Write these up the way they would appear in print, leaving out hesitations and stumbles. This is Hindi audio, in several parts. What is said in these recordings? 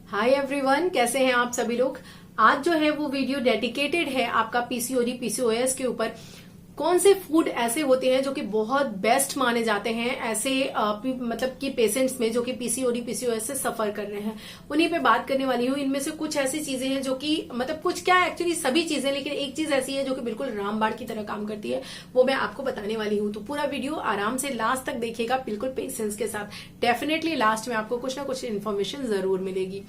हाय एवरीवन, कैसे हैं आप सभी लोग। आज जो है वो वीडियो डेडिकेटेड है आपका पीसीओडी पीसीओएस के ऊपर। कौन से फूड ऐसे होते हैं जो कि बहुत बेस्ट माने जाते हैं ऐसे मतलब कि पेशेंट्स में जो कि पीसीओडी पीसीओएस से सफर कर रहे हैं, उन्हीं पे बात करने वाली हूँ। इनमें से कुछ ऐसी चीजें हैं जो कि मतलब कुछ क्या एक्चुअली सभी चीजें, लेकिन एक चीज ऐसी है जो कि बिल्कुल रामबाण की तरह काम करती है, वो मैं आपको बताने वाली हूँ। तो पूरा वीडियो आराम से लास्ट तक देखिएगा, बिल्कुल पेशेंस के साथ। डेफिनेटली लास्ट में आपको कुछ ना कुछ इन्फॉर्मेशन जरूर मिलेगी।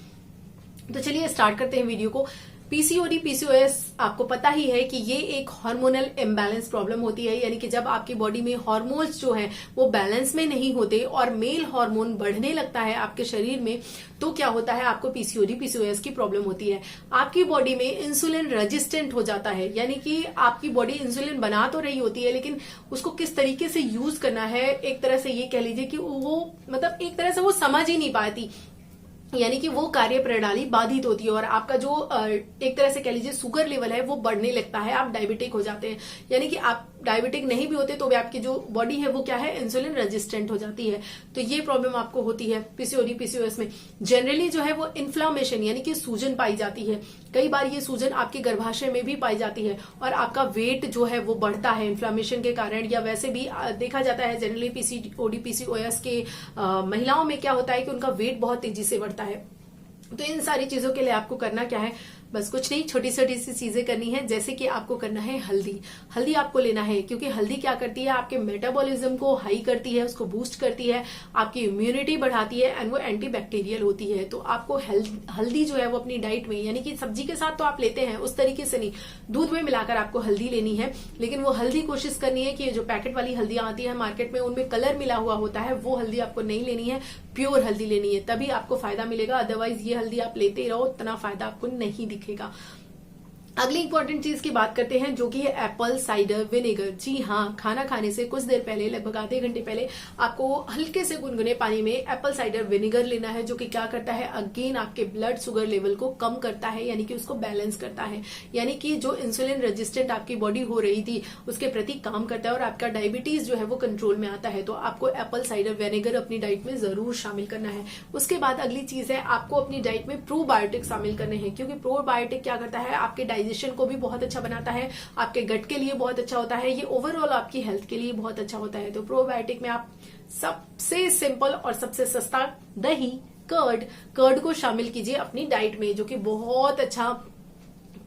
तो चलिए स्टार्ट करते हैं वीडियो को। पीसीओडी पीसीओएस आपको पता ही है कि ये एक हार्मोनल इम्बैलेंस प्रॉब्लम होती है, यानी कि जब आपकी बॉडी में हार्मोन्स जो हैं वो बैलेंस में नहीं होते और मेल हार्मोन बढ़ने लगता है आपके शरीर में, तो क्या होता है, आपको पीसीओडी पीसीओएस की प्रॉब्लम होती है। आपकी बॉडी में इंसुलिन रेजिस्टेंट हो जाता है, यानी कि आपकी बॉडी इंसुलिन बना तो रही होती है, लेकिन उसको किस तरीके से यूज करना है, एक तरह से ये कह लीजिए कि वो मतलब एक तरह से वो समझ ही नहीं पाती, यानी कि वो कार्य प्रणाली बाधित होती है और आपका जो एक तरह से कह लीजिए शुगर लेवल है वो बढ़ने लगता है, आप डायबिटिक हो जाते हैं। यानी कि आप डायबिटिक नहीं भी होते तो भी आपकी जो बॉडी है वो क्या है, इंसुलिन रेजिस्टेंट हो जाती है। तो ये प्रॉब्लम आपको होती है पीसीओडी पीसीओएस में। जनरली जो है वो इन्फ्लामेशन यानी कि सूजन पाई जाती है। कई बार ये सूजन आपके गर्भाशय में भी पाई जाती है और आपका वेट जो है वो बढ़ता है इन्फ्लामेशन के कारण, या वैसे भी देखा जाता है जनरली पीसीओडी पीसीओएस के महिलाओं में क्या होता है कि उनका वेट बहुत तेजी से बढ़ता है। तो इन सारी चीजों के लिए आपको करना क्या है, बस कुछ नहीं, छोटी छोटी सी चीजें करनी है। जैसे कि आपको करना है हल्दी। हल्दी आपको लेना है क्योंकि हल्दी क्या करती है, आपके मेटाबॉलिज्म को हाई करती है, उसको बूस्ट करती है, आपकी इम्यूनिटी बढ़ाती है एंड वो एंटीबैक्टीरियल होती है। तो आपको हल्दी जो है वो अपनी डाइट में, यानी कि सब्जी के साथ तो आप लेते हैं उस तरीके से नहीं, दूध में मिलाकर आपको हल्दी लेनी है। लेकिन वो हल्दी कोशिश करनी है कि जो पैकेट वाली हल्दियां आती है मार्केट में उनमें कलर मिला हुआ होता है, वो हल्दी आपको नहीं लेनी है, प्योर हल्दी लेनी है, तभी आपको फायदा मिलेगा। अदरवाइज ये हल्दी आप लेते ही रहो, उतना फायदा आपको नहीं दिखेगा। अगली इंपॉर्टेंट चीज की बात करते हैं जो कि है एप्पल साइडर विनेगर। जी हाँ, खाना खाने से कुछ देर पहले, लगभग आधे घंटे पहले, आपको हल्के से गुनगुने पानी में एप्पल साइडर विनेगर लेना है, जो कि क्या करता है, अगेन आपके ब्लड शुगर लेवल को कम करता है, यानी कि उसको बैलेंस करता है, यानी कि जो इंसुलिन रेजिस्टेंट आपकी बॉडी हो रही थी उसके प्रति काम करता है और आपका डायबिटीज जो है वो कंट्रोल में आता है। तो आपको एप्पल साइडर विनेगर अपनी डाइट में जरूर शामिल करना है। उसके बाद अगली चीज है, आपको अपनी डाइट में प्रोबायोटिक शामिल करने हैं, क्योंकि प्रोबायोटिक क्या करता है, आपके डाइजेशन को भी बहुत अच्छा बनाता है, आपके गट के लिए बहुत अच्छा होता है, ये ओवरऑल आपकी हेल्थ के लिए बहुत अच्छा होता है। तो प्रोबायोटिक में आप सबसे सिंपल और सबसे सस्ता दही, कर्ड को शामिल कीजिए अपनी डाइट में, जो कि बहुत अच्छा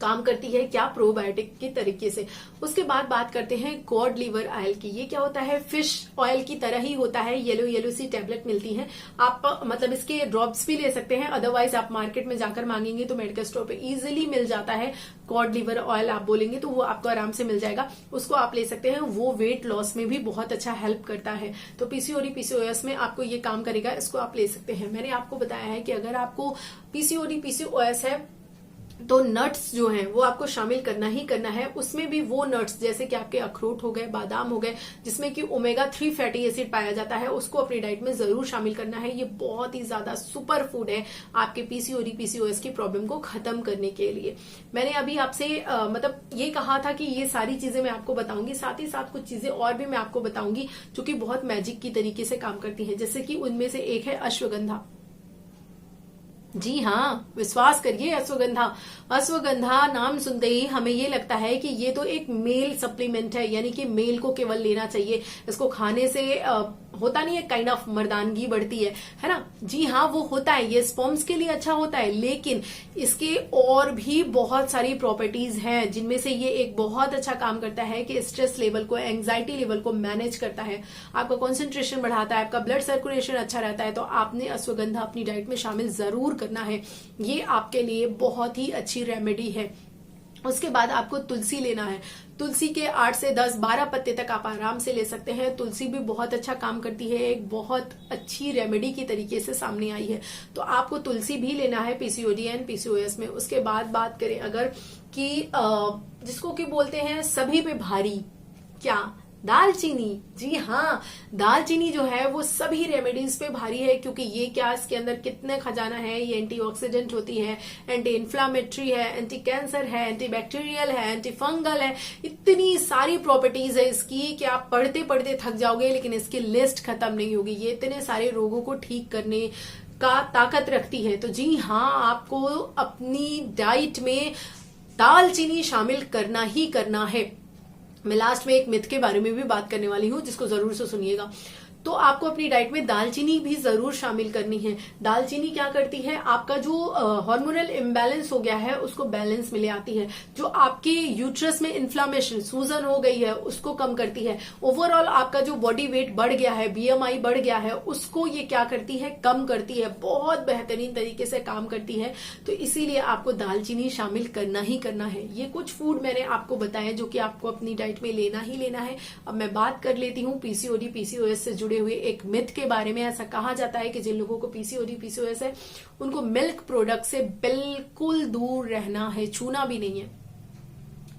काम करती है, क्या, प्रोबायोटिक के तरीके से। उसके बाद बात करते हैं कॉड लिवर ऑयल की। ये क्या होता है, फिश ऑयल की तरह ही होता है, येलो येलो सी टैबलेट मिलती हैं। आप मतलब इसके ड्रॉप्स भी ले सकते हैं, अदरवाइज आप मार्केट में जाकर मांगेंगे तो मेडिकल स्टोर पे इजीली मिल जाता है। कॉड लिवर ऑयल आप बोलेंगे तो वो आपको आराम से मिल जाएगा, उसको आप ले सकते हैं। वो वेट लॉस में भी बहुत अच्छा हेल्प करता है। तो पीसीओडी पीसीओएस में आपको ये काम करेगा, इसको आप ले सकते हैं। मैंने आपको बताया है कि अगर आपको पीसीओडी पीसीओएस है तो नट्स जो हैं वो आपको शामिल करना ही करना है। उसमें भी वो नट्स जैसे कि आपके अखरोट हो गए, बादाम हो गए, जिसमें कि ओमेगा 3 फैटी एसिड पाया जाता है, उसको अपनी डाइट में जरूर शामिल करना है। ये बहुत ही ज्यादा सुपर फूड है आपके पीसीओडी पीसीओएस की प्रॉब्लम को खत्म करने के लिए। मैंने अभी आपसे मतलब ये कहा था कि ये सारी चीजें मैं आपको बताऊंगी, साथ ही साथ कुछ चीजें और भी मैं आपको बताऊंगी जो कि बहुत मैजिक की तरीके से काम करती है। जैसे कि उनमें से एक है अश्वगंधा। जी हाँ, विश्वास करिए, अश्वगंधा नाम सुनते ही हमें ये लगता है कि ये तो एक मेल सप्लीमेंट है, यानी कि मेल को केवल लेना चाहिए, इसको खाने से होता नहीं है काइंड ऑफ मर्दानगी बढ़ती है ना। जी हाँ, वो होता है, ये स्पर्म्स के लिए अच्छा होता है, लेकिन इसके और भी बहुत सारी प्रॉपर्टीज हैं, जिनमें से ये एक बहुत अच्छा काम करता है कि स्ट्रेस लेवल को, एंग्जाइटी लेवल को मैनेज करता है, आपका कंसंट्रेशन बढ़ाता है, आपका ब्लड सर्कुलेशन अच्छा रहता है। तो आपने अश्वगंधा अपनी डाइट में शामिल जरूर करना है, ये आपके लिए बहुत ही अच्छी रेमेडी है। उसके बाद आपको तुलसी लेना है। तुलसी के 8 से 10 12 पत्ते तक आप आराम से ले सकते हैं। तुलसी भी बहुत अच्छा काम करती है, एक बहुत अच्छी रेमेडी की तरीके से सामने आई है। तो आपको तुलसी भी लेना है पीसीओडी एंड पीसीओएस में। उसके बाद बात करें अगर कि जिसको कि बोलते हैं सभी पे भारी, क्या, दालचीनी। जी हाँ, दालचीनी जो है वो सभी रेमेडीज पे भारी है, क्योंकि ये क्या, इसके अंदर कितने खजाना है, ये एंटीऑक्सीडेंट होती है, एंटी इन्फ्लामेटरी है, एंटी कैंसर है, एंटी बैक्टीरियल है, एंटी फंगल है, इतनी सारी प्रॉपर्टीज है इसकी कि आप पढ़ते पढ़ते थक जाओगे, लेकिन इसकी लिस्ट खत्म नहीं होगी। ये इतने सारे रोगों को ठीक करने का ताकत रखती है। तो जी हाँ, आपको अपनी डाइट में दालचीनी शामिल करना ही करना है। मैं लास्ट में एक मिथ के बारे में भी बात करने वाली हूँ, जिसको जरूर से सुनिएगा। तो आपको अपनी डाइट में दालचीनी भी जरूर शामिल करनी है। दालचीनी क्या करती है, आपका जो हार्मोनल इम्बैलेंस हो गया है उसको बैलेंस में ले आती है। जो आपके यूट्रस में इन्फ्लामेशन, सूजन हो गई है, उसको कम करती है। ओवरऑल आपका जो बॉडी वेट बढ़ गया है, बीएमआई बढ़ गया है, उसको ये क्या करती है, कम करती है। बहुत बेहतरीन तरीके से काम करती है। तो इसीलिए आपको दालचीनी शामिल करना ही करना है। ये कुछ फूड मैंने आपको बताया जो कि आपको अपनी डाइट में लेना ही लेना है। अब मैं बात कर लेती हूँ पीसीओडी पीसीओएस से हुए एक मिथ के बारे में। ऐसा कहा जाता है कि जिन लोगों को पीसीओडी पीसीओएस है उनको मिल्क प्रोडक्ट से बिल्कुल दूर रहना है, छूना भी नहीं है।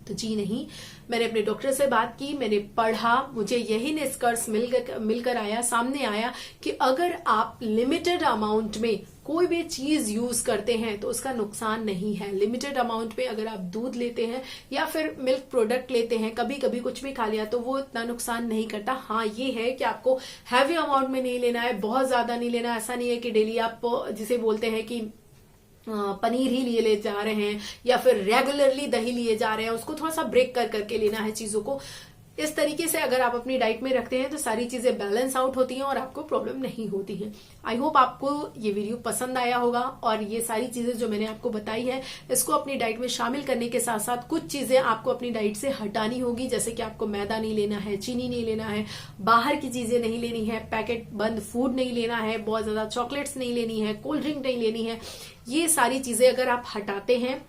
तो जी नहीं, मैंने अपने डॉक्टर से बात की, मैंने पढ़ा, मुझे यही निष्कर्ष मिलकर आया, सामने आया कि अगर आप लिमिटेड अमाउंट में कोई भी चीज यूज करते हैं तो उसका नुकसान नहीं है। लिमिटेड अमाउंट में अगर आप दूध लेते हैं या फिर मिल्क प्रोडक्ट लेते हैं, कभी कभी कुछ भी खा लिया, तो वो इतना नुकसान नहीं करता। हाँ, ये है कि आपको हैवी अमाउंट में नहीं लेना है, बहुत ज्यादा नहीं लेना। ऐसा नहीं है कि डेली आप जिसे बोलते हैं कि पनीर ही लिए ले जा रहे हैं या फिर रेगुलरली दही लिए जा रहे हैं, उसको थोड़ा सा ब्रेक कर करके लेना है चीजों को। इस तरीके से अगर आप अपनी डाइट में रखते हैं तो सारी चीजें बैलेंस आउट होती हैं और आपको प्रॉब्लम नहीं होती है। आई होप आपको ये वीडियो पसंद आया होगा और ये सारी चीजें जो मैंने आपको बताई है इसको अपनी डाइट में शामिल करने के साथ साथ कुछ चीजें आपको अपनी डाइट से हटानी होगी। जैसे कि आपको मैदा नहीं लेना है, चीनी नहीं लेना है, बाहर की चीजें नहीं लेनी है, पैकेट बंद फूड नहीं लेना है, बहुत ज्यादा चॉकलेट्स नहीं लेनी है, कोल्ड ड्रिंक नहीं लेनी है। ये सारी चीजें अगर आप हटाते हैं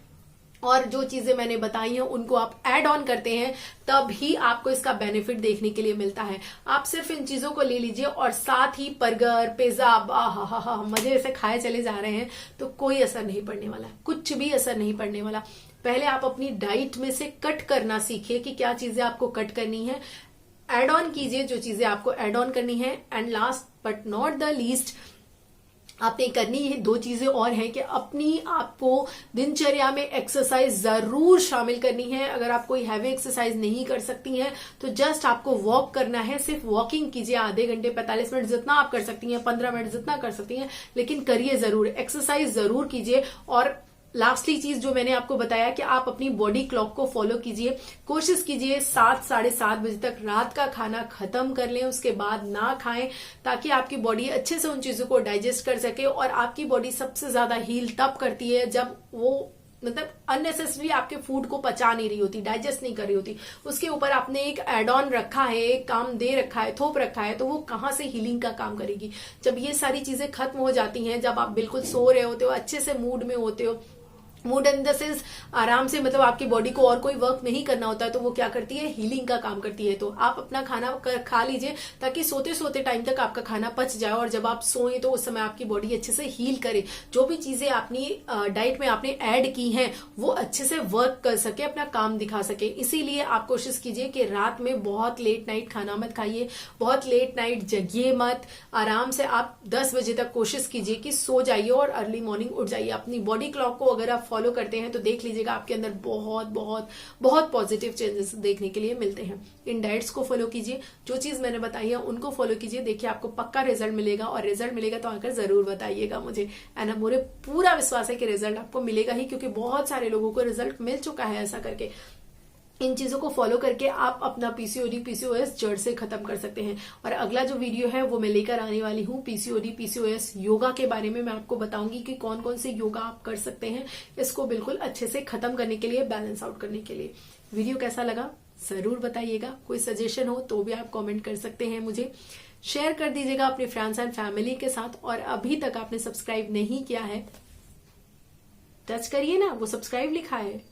और जो चीजें मैंने बताई हैं उनको आप ऐड ऑन करते हैं, तब ही आपको इसका बेनिफिट देखने के लिए मिलता है। आप सिर्फ इन चीजों को ले लीजिए और साथ ही बर्गर, पिज्जा मजे से खाए चले जा रहे हैं तो कोई असर नहीं पड़ने वाला, कुछ भी असर नहीं पड़ने वाला। पहले आप अपनी डाइट में से कट करना सीखिए कि क्या चीजें आपको कट करनी है, एड ऑन कीजिए जो चीजें आपको एड ऑन करनी है। And last but not the least, आपने करनी है दो चीजें और हैं कि अपनी आपको दिनचर्या में एक्सरसाइज जरूर शामिल करनी है। अगर आप कोई हैवी एक्सरसाइज नहीं कर सकती हैं तो जस्ट आपको वॉक करना है। सिर्फ वॉकिंग कीजिए, आधे घंटे 45 मिनट जितना आप कर सकती हैं, 15 मिनट जितना कर सकती हैं, लेकिन करिए जरूर, एक्सरसाइज जरूर कीजिए। और लास्टली चीज जो मैंने आपको बताया कि आप अपनी बॉडी क्लॉक को फॉलो कीजिए। कोशिश कीजिए 7 साढ़े 7 बजे तक रात का खाना खत्म कर लें, उसके बाद ना खाएं, ताकि आपकी बॉडी अच्छे से उन चीजों को डाइजेस्ट कर सके। और आपकी बॉडी सबसे ज्यादा हील तब करती है जब वो मतलब अननेसेसरी आपके फूड को पचा नहीं रही होती, डाइजेस्ट नहीं कर रही होती। उसके ऊपर आपने एक एड ऑन रखा है, एक काम दे रखा है, थोप रखा है, तो वो कहाँ से हीलिंग का काम करेगी। जब ये सारी चीजें खत्म हो जाती हैं, जब आप बिल्कुल सो रहे होते हो, अच्छे से मूड में होते हो, मूड इन द सेंस आराम से, मतलब आपकी बॉडी को और कोई वर्क नहीं करना होता है, तो वो क्या करती है, हीलिंग का काम करती है। तो आप अपना खाना खा लीजिए ताकि सोते सोते टाइम तक आपका खाना पच जाए और जब आप सोएं तो उस समय आपकी बॉडी अच्छे से हील करे। जो भी चीजें अपनी डाइट में आपने ऐड की हैं वो अच्छे से वर्क कर सके, अपना काम दिखा सके। इसीलिए आप कोशिश कीजिए कि रात में बहुत लेट नाइट खाना मत खाइए, बहुत लेट नाइट जगिए मत। आराम से आप 10 बजे तक कोशिश कीजिए कि सो जाइए और अर्ली मॉर्निंग उठ जाइए। अपनी बॉडी क्लॉक को अगर आप फॉलो करते हैं तो देख लीजिएगा आपके अंदर बहुत बहुत बहुत पॉजिटिव चेंजेस देखने के लिए मिलते हैं। इन डाइट्स को फॉलो कीजिए, जो चीज मैंने बताई है उनको फॉलो कीजिए, देखिए आपको पक्का रिजल्ट मिलेगा। और रिजल्ट मिलेगा तो आकर जरूर बताइएगा मुझे, एंड मुझे पूरा विश्वास है कि रिजल्ट आपको मिलेगा ही, क्योंकि बहुत सारे लोगों को रिजल्ट मिल चुका है ऐसा करके। इन चीजों को फॉलो करके आप अपना पीसीओडी पीसीओएस जड़ से खत्म कर सकते हैं। और अगला जो वीडियो है वो मैं लेकर आने वाली हूँ पीसीओडी पीसीओएस योगा के बारे में। मैं आपको बताऊंगी कि कौन कौन से योगा आप कर सकते हैं इसको बिल्कुल अच्छे से खत्म करने के लिए, बैलेंस आउट करने के लिए। वीडियो कैसा लगा जरूर बताइएगा। कोई सजेशन हो तो भी आप कॉमेंट कर सकते हैं, मुझे शेयर कर दीजिएगा अपने फ्रेंड्स एंड फैमिली के साथ। और अभी तक आपने सब्सक्राइब नहीं किया है, टच करिए ना, वो सब्सक्राइब लिखा है,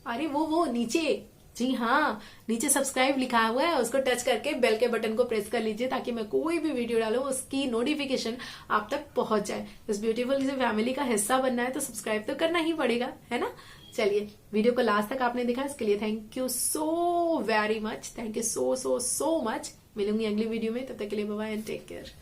अरे वो नीचे, जी हाँ, नीचे सब्सक्राइब लिखा हुआ है, उसको टच करके बेल के बटन को प्रेस कर लीजिए ताकि मैं कोई भी वीडियो डालूं उसकी नोटिफिकेशन आप तक पहुंच जाए। इस ब्यूटीफुल फैमिली का हिस्सा बनना है तो सब्सक्राइब तो करना ही पड़ेगा, है ना। चलिए, वीडियो को लास्ट तक आपने देखा इसके लिए thank you so very much, thank you so much. मिलूंगी अगली वीडियो में, तब तक के लिए bye bye and take care.